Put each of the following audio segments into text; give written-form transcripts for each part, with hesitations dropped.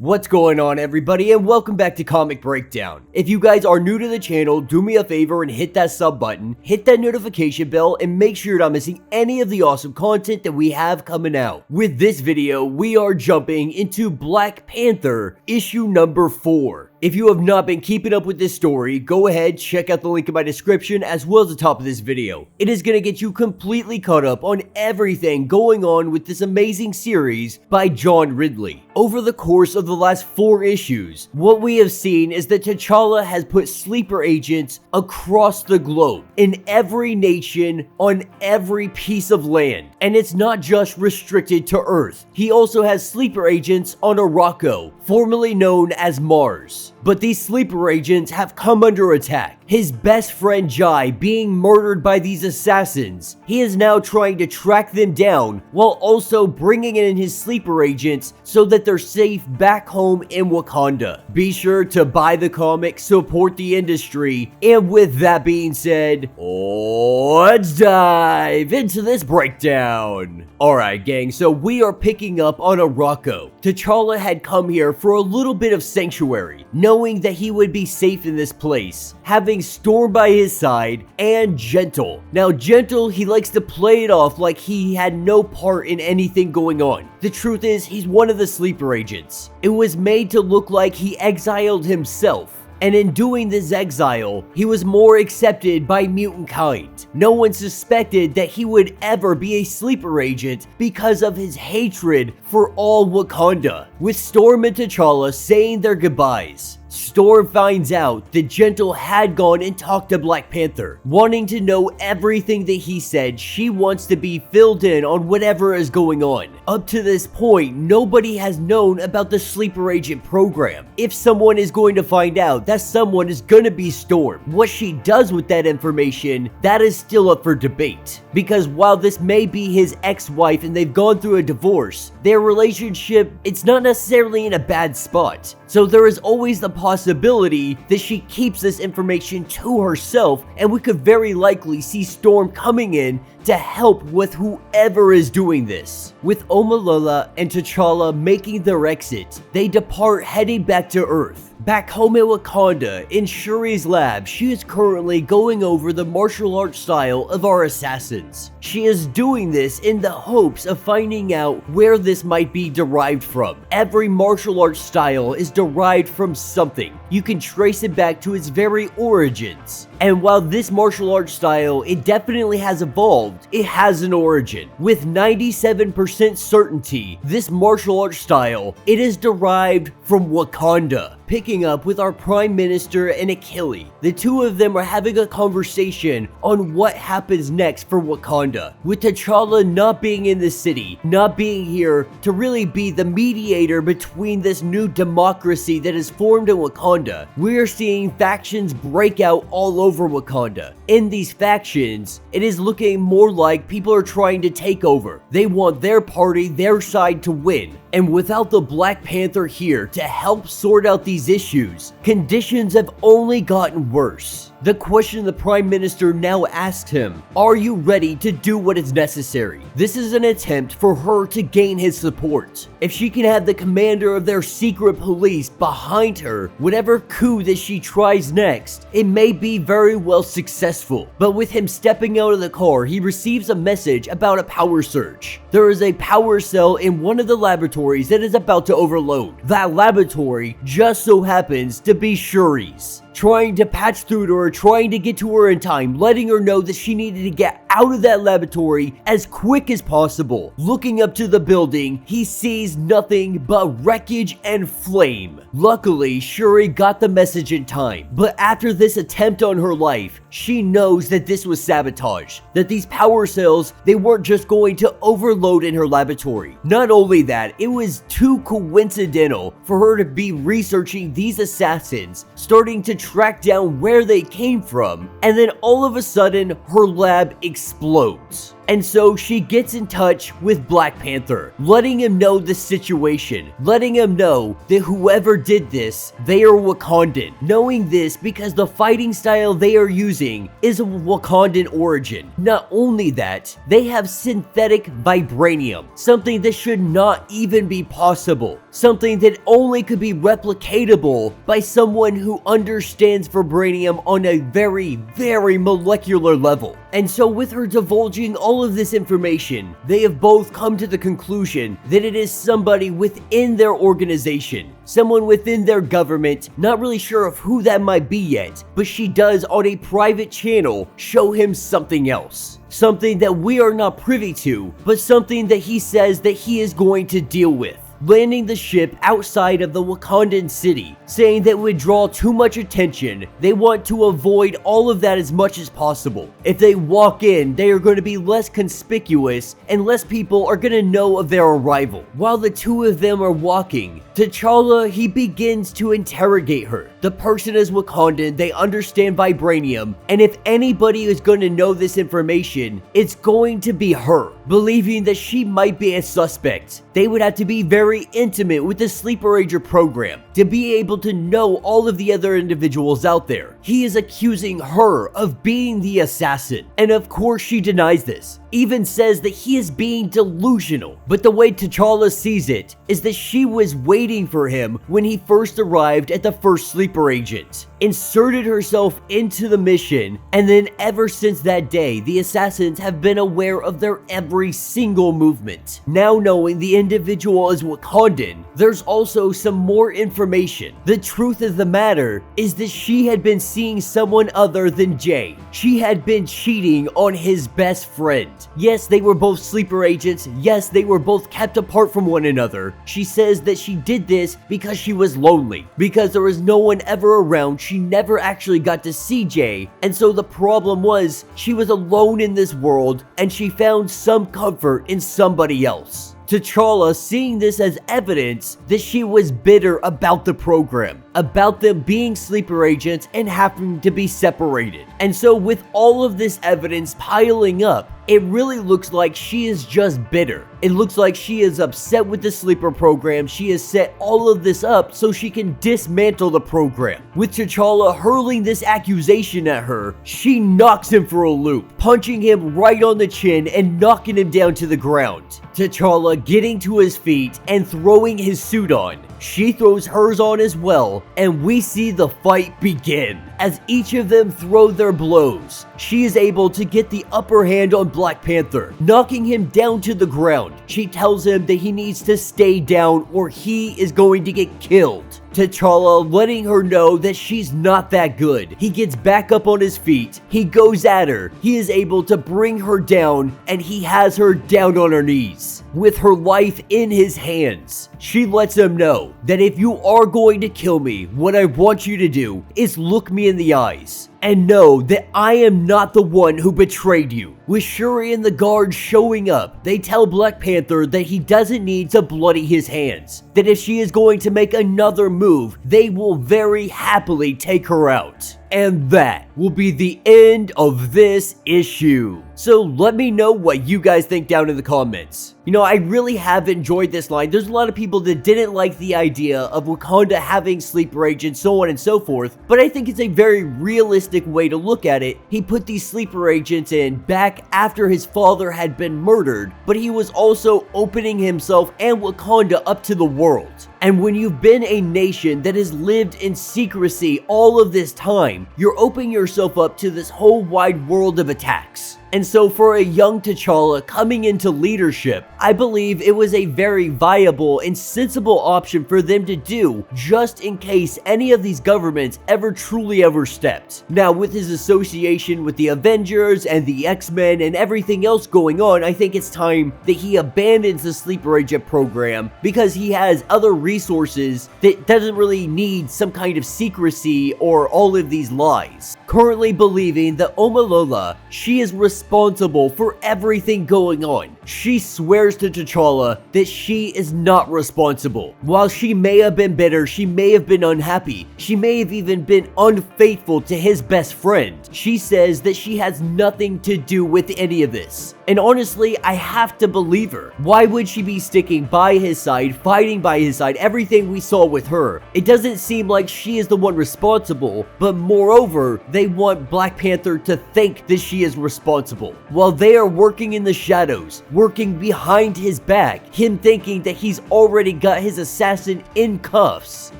What's going on, everybody, and welcome back to Comic Breakdown. If you guys are new to the channel, do me a favor and hit that sub button, hit that notification bell, and make sure you're not missing any of the awesome content that we have coming out. With this video, we are jumping into Black Panther, issue number 4. If you have not been keeping up with this story, go ahead, check out the link in my description as well as the top of this video. It is going to get you completely caught up on everything going on with this amazing series by John Ridley. Over the course of the last 4 issues, what we have seen is that T'Challa has put sleeper agents across the globe, in every nation, on every piece of land. And it's not just restricted to Earth. He also has sleeper agents on Arakko, formerly known as Mars. But these sleeper agents have come under attack. His best friend Jai being murdered by these assassins. He is now trying to track them down while also bringing in his sleeper agents so that they're safe back home in Wakanda. Be sure to buy the comic, support the industry, and with that being said, let's dive into this breakdown. Alright gang, so we are picking up on Arakko. T'Challa had come here for a little bit of sanctuary, knowing that he would be safe in this place, having Storm by his side, and Gentle. Now Gentle, he likes to play it off like he had no part in anything going on. The truth is, he's one of the sleeper agents. It was made to look like he exiled himself. And in doing this exile, he was more accepted by mutant kind. No one suspected that he would ever be a sleeper agent because of his hatred for all Wakanda. With Storm and T'Challa saying their goodbyes, Storm finds out that Gentle had gone and talked to Black Panther. Wanting to know everything that he said, she wants to be filled in on whatever is going on. Up to this point, nobody has known about the sleeper agent program. If someone is going to find out, that someone is going to be Storm. What she does with that information, that is still up for debate. Because while this may be his ex-wife and they've gone through a divorce, their relationship, it's not necessarily in a bad spot. So there is always the possibility that she keeps this information to herself, and we could very likely see Storm coming in to help with whoever is doing this. With Omalola and T'Challa making their exit, they depart heading back to Earth. Back home in Wakanda, in Shuri's lab, she is currently going over the martial arts style of our assassins. She is doing this in the hopes of finding out where this might be derived from. Every martial arts style is derived from something. You can trace it back to its very origins. And while this martial arts style, it definitely has evolved, it has an origin. With 97% certainty, this martial arts style, it is derived from Wakanda. Picking up with our Prime Minister and Achille. The two of them are having a conversation on what happens next for Wakanda. With T'Challa not being in the city, not being here to really be the mediator between this new democracy that is formed in Wakanda, we are seeing factions break out all over Wakanda. In these factions, it is looking more like people are trying to take over. They want their party, their side to win. And without the Black Panther here to help sort out these issues, conditions have only gotten worse. The question the Prime Minister now asked him, are you ready to do what is necessary? This is an attempt for her to gain his support. If she can have the commander of their secret police behind her, whatever coup that she tries next, it may be very well successful. But with him stepping out of the car, he receives a message about a power surge. There is a power cell in one of the laboratories that is about to overload. That laboratory just so happens to be Shuri's. Trying to patch through to her, trying to get to her in time, letting her know that she needed to get out of that laboratory as quick as possible. Looking up to the building, he sees nothing but wreckage and flame. Luckily, Shuri got the message in time, but after this attempt on her life, she knows that this was sabotage, that these power cells, they weren't just going to overload in her laboratory. Not only that, it was too coincidental for her to be researching these assassins, starting to track down where they came from, and then all of a sudden, her lab explodes. And so she gets in touch with Black Panther, letting him know the situation, letting him know that whoever did this, they are Wakandan. Knowing this because the fighting style they are using is of Wakandan origin. Not only that, they have synthetic vibranium, something that should not even be possible, something that only could be replicatable by someone who understands vibranium on a very, very molecular level. And so with her divulging all of this information, they have both come to the conclusion that it is somebody within their organization, someone within their government, not really sure of who that might be yet, but she does on a private channel show him something else. Something that we are not privy to, but something that he says that he is going to deal with. Landing the ship outside of the Wakandan city, saying that it would draw too much attention. They want to avoid all of that as much as possible. If they walk in, they are going to be less conspicuous and less people are going to know of their arrival. While the two of them are walking, T'Challa, he begins to interrogate her. The person is Wakandan, they understand vibranium, and if anybody is going to know this information, it's going to be her. Believing that she might be a suspect, they would have to be very intimate with the Sleeper Agent program to be able to know all of the other individuals out there. He is accusing her of being the assassin, and of course she denies this. Even says that he is being delusional. But the way T'Challa sees it is that she was waiting for him when he first arrived at the first Sleeper Agent, inserted herself into the mission, and then ever since that day, the assassins have been aware of their every single movement. Now knowing the individual is Wakandan, there's also some more information. The truth of the matter is that she had been seeing someone other than Jay. She had been cheating on his best friend. Yes, they were both sleeper agents. Yes, they were both kept apart from one another. She says that she did this because she was lonely, because there was no one ever around. She never actually got to see Jay, and so the problem was she was alone in this world and she found some comfort in somebody else. T'Challa seeing this as evidence that she was bitter about the program, about them being sleeper agents and having to be separated. And so with all of this evidence piling up, it really looks like she is just bitter. It looks like she is upset with the sleeper program. She has set all of this up so she can dismantle the program. With T'Challa hurling this accusation at her, she knocks him for a loop, punching him right on the chin and knocking him down to the ground. T'Challa getting to his feet and throwing his suit on. She throws hers on as well, and we see the fight begin. As each of them throw their blows, she is able to get the upper hand on Black Panther, knocking him down to the ground. She tells him that he needs to stay down or he is going to get killed. T'Challa letting her know that she's not that good. He gets back up on his feet, he goes at her, he is able to bring her down, and he has her down on her knees, with her life in his hands. She lets him know that if you are going to kill me, what I want you to do is look me in the eyes and know that I am not the one who betrayed you. With Shuri and the guards showing up, they tell Black Panther that he doesn't need to bloody his hands, that if she is going to make another move, they will very happily take her out. And that will be the end of this issue. So let me know what you guys think down in the comments. You know, I really have enjoyed this line. There's a lot of people that didn't like the idea of Wakanda having sleeper agents, so on and so forth, but I think it's a very realistic way to look at it. He put these sleeper agents in back after his father had been murdered, but he was also opening himself and Wakanda up to the world. And when you've been a nation that has lived in secrecy all of this time, you're opening yourself up to this whole wide world of attacks. And so for a young T'Challa coming into leadership, I believe it was a very viable and sensible option for them to do, just in case any of these governments ever truly overstepped. Now, with his association with the Avengers and the X-Men and everything else going on, I think it's time that he abandons the sleeper agent program, because he has other resources that doesn't really need some kind of secrecy or all of these lies. Currently believing that Omalola, she is responsible for everything going on. She swears to T'Challa that she is not responsible. While she may have been bitter, she may have been unhappy, she may have even been unfaithful to his best friend, she says that she has nothing to do with any of this. And honestly, I have to believe her. Why would she be sticking by his side, fighting by his side, everything we saw with her? It doesn't seem like she is the one responsible, but moreover, they want Black Panther to think that she is responsible. While they are working in the shadows, working behind his back, him thinking that he's already got his assassin in cuffs.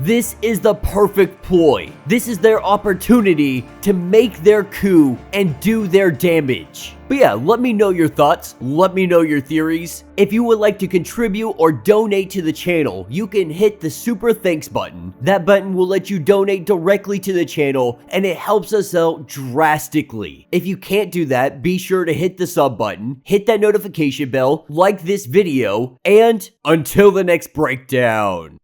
This is the perfect ploy. This is their opportunity to make their coup and do their damage. But yeah, let me know your thoughts, let me know your theories. If you would like to contribute or donate to the channel, you can hit the super thanks button. That button will let you donate directly to the channel and it helps us out drastically. If you can't do that, be sure to hit the sub button, hit that notification bell, like this video, and until the next breakdown.